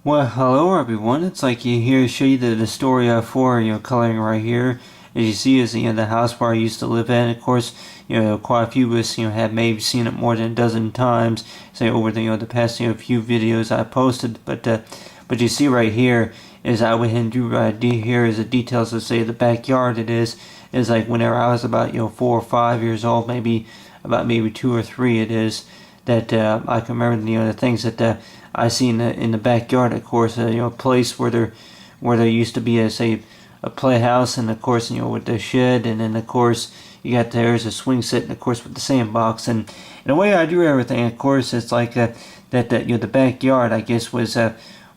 Well, hello everyone. It's like you here show you the story for coloring right here. As you see, is the house where I used to live at. Of course, quite a few of us have maybe seen it more than a dozen times, say over the past few videos I posted. But you see right here is I went ahead and drew right here is the details of say the backyard. It is like whenever I was about 4 or 5 years old, maybe 2 or 3. It is that I can remember the things that I see in the backyard. Of course, a place where there used to be a playhouse, and of course with the shed, and then of course you got there's a swing set, and of course with the sandbox, and the way I drew everything, of course, it's like that the backyard I guess was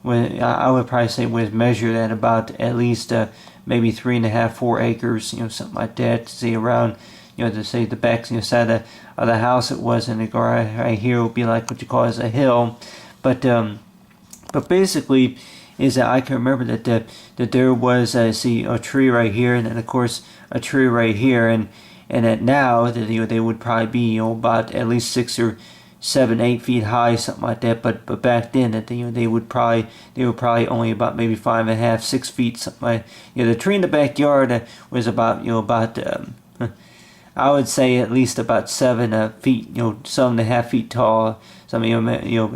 when I would probably say was measured at about at least maybe 3.5, 4 acres, something like that. To see around, to say the back side of the house it was, and the right here would be like what you call as a hill, but basically is that I can remember that there was see a tree right here, and then of course a tree right here, and that now that they would probably be about at least 6 or 7, 8 feet high, something like that. But back then that they were probably only about maybe 5.5, 6 feet, something like. The tree in the backyard was about I would say at least about 7 feet, 7.5 feet tall. So I mean,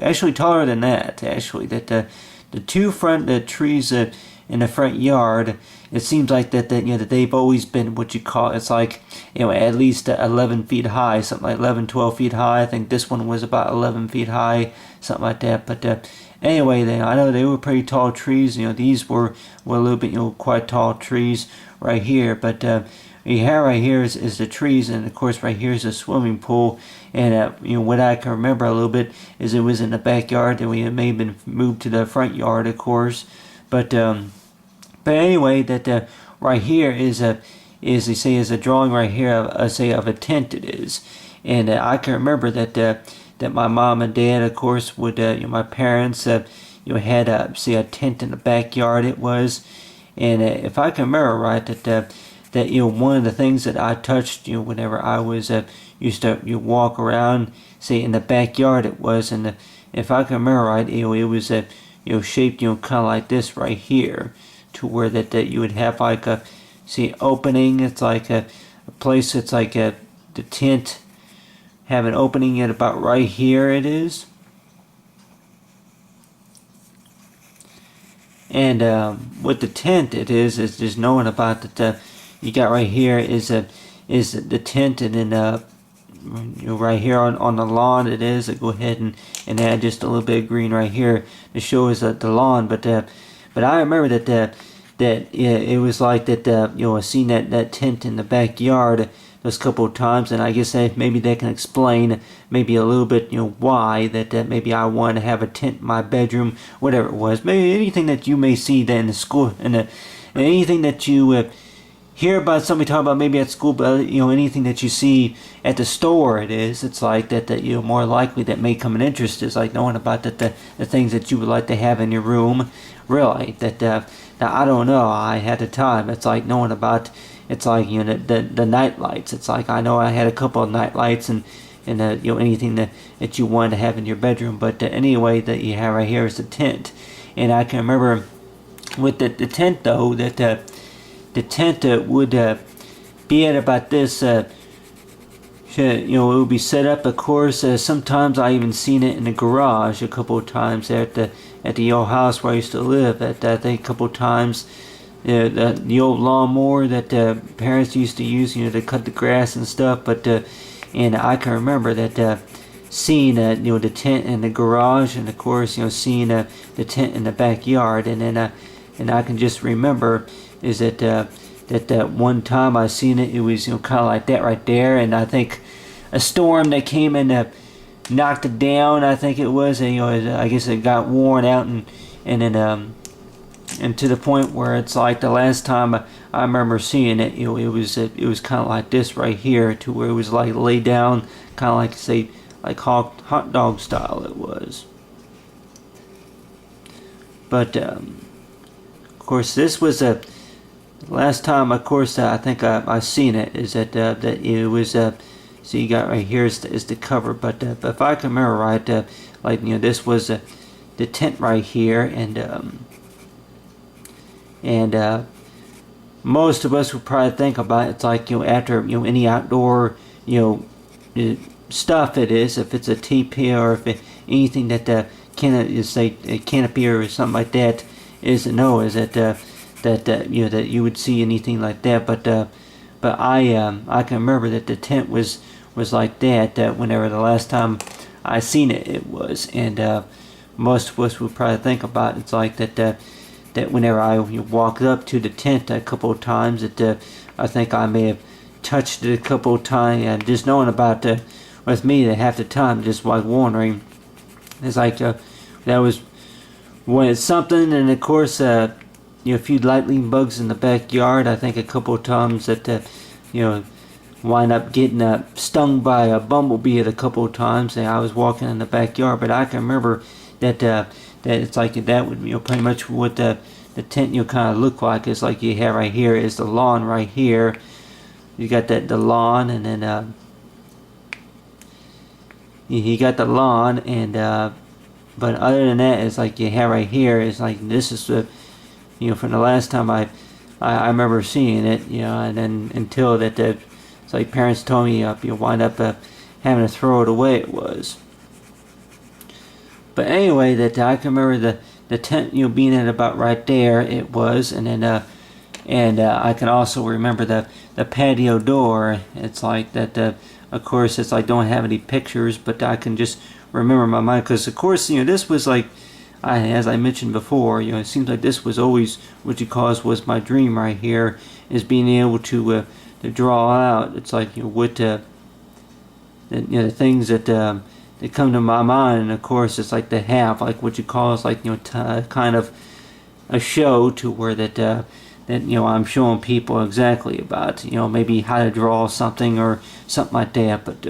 actually taller than that. Actually, that the two front trees in the front yard, it seems like that that they've always been what you call, it's like at least 11 feet high, something like 11, 12 feet high. I think this one was about 11 feet high, something like that. But anyway, I know they were pretty tall trees. These were a little bit quite tall trees right here, but. You have right here is the trees, and of course right here is the swimming pool. And what I can remember a little bit is it was in the backyard, and we may have been moved to the front yard, of course. But anyway, that right here is they say is a drawing right here of say of a tent. It is, and I can remember that my mom and dad, of course, would my parents had say a tent in the backyard. It was, and if I can remember right that one of the things that I touched whenever I was used to walk around say in the backyard, it was, and if I can remember right, it was shaped kind of like this right here, to where that you would have like a opening. It's like a place. It's like the tent have an opening at about right here. It is. And with the tent, it is just knowing about that. You got right here is the tent, and then right here on the lawn it is. Go ahead and add just a little bit of green right here to show us the lawn. But I remember that it was like that. I seen that tent in the backyard those couple of times, and I guess maybe they can explain maybe a little bit why that maybe I wanted to have a tent in my bedroom, whatever it was. Maybe anything that you may see then in the school, and anything that you hear about somebody talking about maybe at school, but anything that you see at the store, it's like that more likely that may come an interest is like knowing about the things that you would like to have in your room. Really, that now I don't know. I had the time. It's like knowing about. It's like the night lights. It's like I know I had a couple of night lights and anything that you wanted to have in your bedroom. But anyway, that you have right here is the tent, and I can remember with the tent though that. The tent would be at about this, it would be set up, of course. Sometimes I even seen it in the garage a couple of times at the old house where I used to live. I think a couple of times, the old lawnmower that parents used to use, to cut the grass and stuff. But and I can remember that seeing the tent in the garage, and of course seeing the tent in the backyard, and then and I can just remember. Is that one time I seen it, it was kind of like that right there, and I think a storm that came and knocked it down. I think it was, I guess it got worn out, and then and to the point where it's like the last time I remember seeing it, it was kind of like this right here, to where it was like laid down, kind of like say like hot dog style it was. But of course this was last time, of course, I think I seen it is that it was so you got right here is the cover, but if I can remember right, like this was the tent right here, and most of us would probably think about it, it's like, after any outdoor stuff it is, if it's a teepee or if anything that say a canopy or something like that is that you would see anything like that, but I can remember that the tent was like that whenever the last time I seen it was, and most of us would probably think about it, it's like that whenever I walked up to the tent a couple of times, that I think I may have touched it a couple of times, and just knowing about with me that half the time just like wondering, it's like that was when it's something, and of course a few lightning bugs in the backyard. I think a couple of times that wind up getting stung by a bumblebee a couple of times, and I was walking in the backyard. But I can remember that it's like that would pretty much what the tent kind of look like. It's like you have right here is the lawn right here. You got the lawn, and then you got the lawn, and but other than that, it's like you have right here is like this is the from the last time I remember seeing it, and then until that it's like parents told me you wind up having to throw it away. It was. But anyway, that I can remember the tent being at about right there it was, and then I can also remember the patio door. It's like that of course it's like don't have any pictures, but I can just remember in my mind, because of course this was like as I mentioned before, it seems like this was always what was my dream right here, is being able to draw out. It's like what the things that come to my mind, and of course it's like to have like what is like kind of a show to where that I'm showing people exactly about maybe how to draw something or something like that. But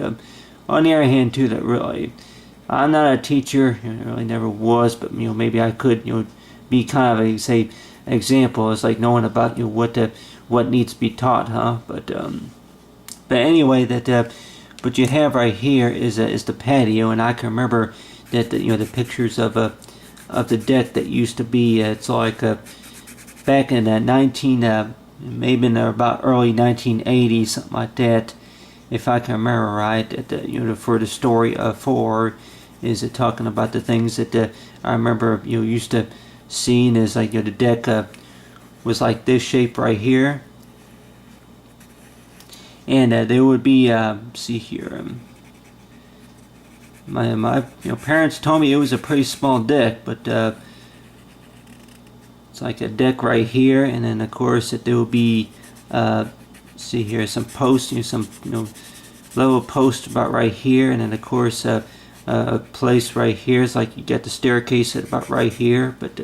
on the other hand too, that really I'm not a teacher, really never was, but maybe I could be kind of a say example. It's like knowing about what needs to be taught, huh? But anyway, but you have right here is the patio, and I can remember that the pictures of the deck that used to be. It's like back in maybe in about early 1980s, something like that, if I can remember right. That for the story of 4 is it talking about the things that I remember used to seeing, is like the deck was like this shape right here. And there would be see here, my parents told me it was a pretty small deck, but it's like a deck right here, and then of course that there will be see here some posts, some level post about right here, and then of course a place right here. It's like you got the staircase at about right here, but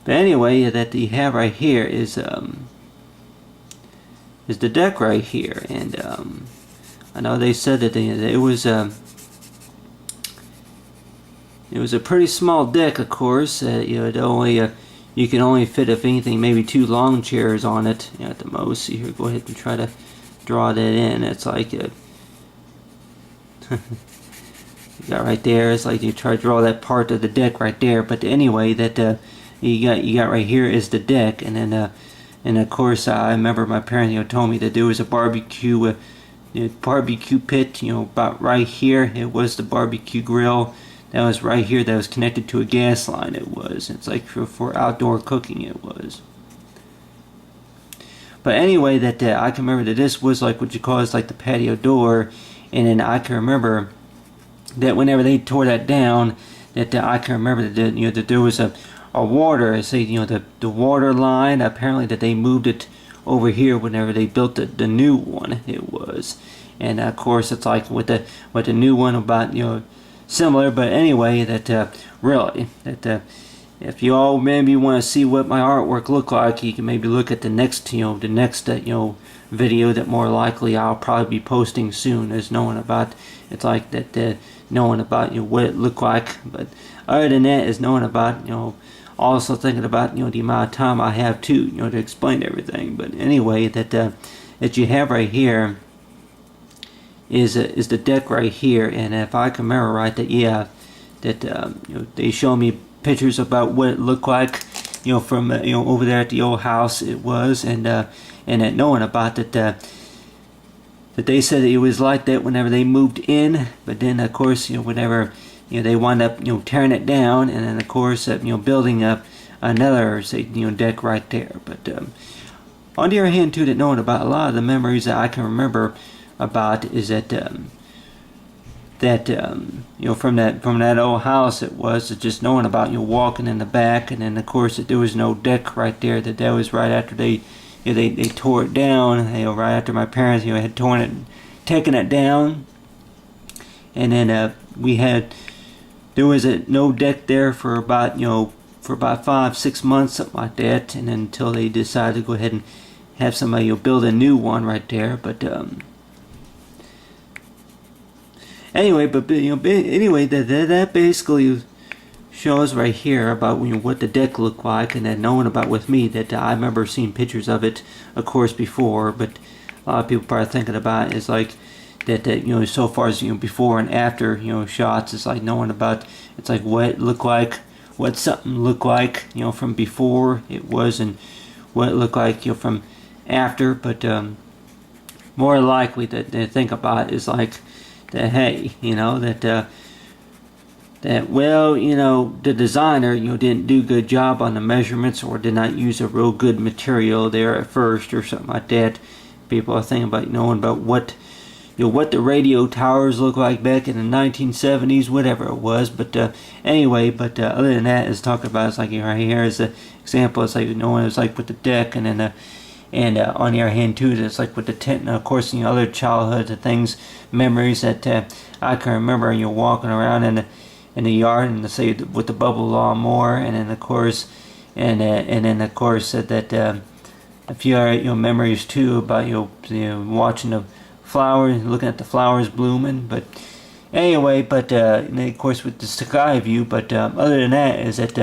anyway, that you have right here is the deck right here, and I know they said that it was a pretty small deck. Of course, it only you can only fit, if anything, maybe 2 long chairs on it at the most. See here, go ahead and try to draw that in. It's like you got right there. It's like you try to draw that part of the deck right there. But anyway, that you got right here is the deck, and then and of course I remember my parents told me that there was a barbecue pit about right here. It was the barbecue grill that was right here, that was connected to a gas line. It was. It's like for outdoor cooking. It was. But anyway, that I can remember that this was like what is like the patio door, and then I can remember that whenever they tore that down, that I can remember that that there was a water, say the water line. Apparently that they moved it over here whenever they built the new one. It was, and of course it's like with the new one about similar. But anyway, that really that if you all maybe want to see what my artwork look like, you can maybe look at the next video that more likely I'll probably be posting soon, is knowing about it's like that knowing about what it looked like. But other than that is knowing about also thinking about the amount of time I have to to explain everything. But anyway, that that you have right here is the deck right here. And if I can remember right, that yeah, that you know, they show me pictures about what it looked like, you know, from you know, over there at the old house it was, and that knowing about that that they said that it was like that whenever they moved in, but then of course, you know, whenever, you know, they wound up, you know, tearing it down, and then of course, you know, building up another, say, you know, deck right there. But on the other hand too, that knowing about a lot of the memories that I can remember about is that you know, from that old house it was, just knowing about, you know, walking in the back, and then of course that there was no deck right there, that was right after they, you know, they tore it down, you know, right after my parents, you know, had torn it, taken it down. And then there was no deck there for about, you know, for about 5-6 months, something like that, and then until they decided to go ahead and have somebody, you know, build a new one right there. But anyway, anyway, that basically shows right here about, you know, what the deck looked like, and then knowing about with me that I remember seeing pictures of it, of course, before. But a lot of people probably thinking about it is like that you know, so far as, you know, before and after, you know, shots, it's like knowing about, it's like what it looked like, what something looked like, you know, from before it was, and what it looked like, you know, from after. But more likely that they think about is like that, hey, you know, that well, you know, the designer, you know, didn't do a good job on the measurements, or did not use a real good material there at first, or something like that. People are thinking about, knowing about what, you know, what the radio towers look like back in the 1970s, whatever it was. But anyway, but other than that, is talking about, it's like right here is an example. It's like, you know, it's like with the deck, and then on the other hand too, it's like with the tent, and of course, you know, other childhood things, memories that I can remember, you know, walking around in the yard, and say with the bubble lawnmower, and then of course, and then of course that a few other, you know, memories too about, you know, watching the flowers, looking at the flowers blooming. But anyway, but and then of course with the sky view. But other than that, is that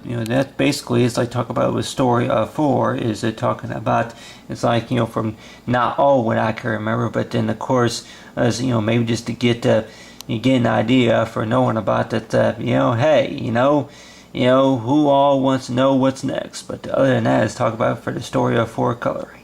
you know, that basically is like talk about with story 4 is talking about, it's like, you know, from not all what I can remember, but then of course, as you know, maybe just to get you get an idea for knowing about that, you know, hey, you know, who all wants to know what's next. But other than that, is talk about for the story of 4 color.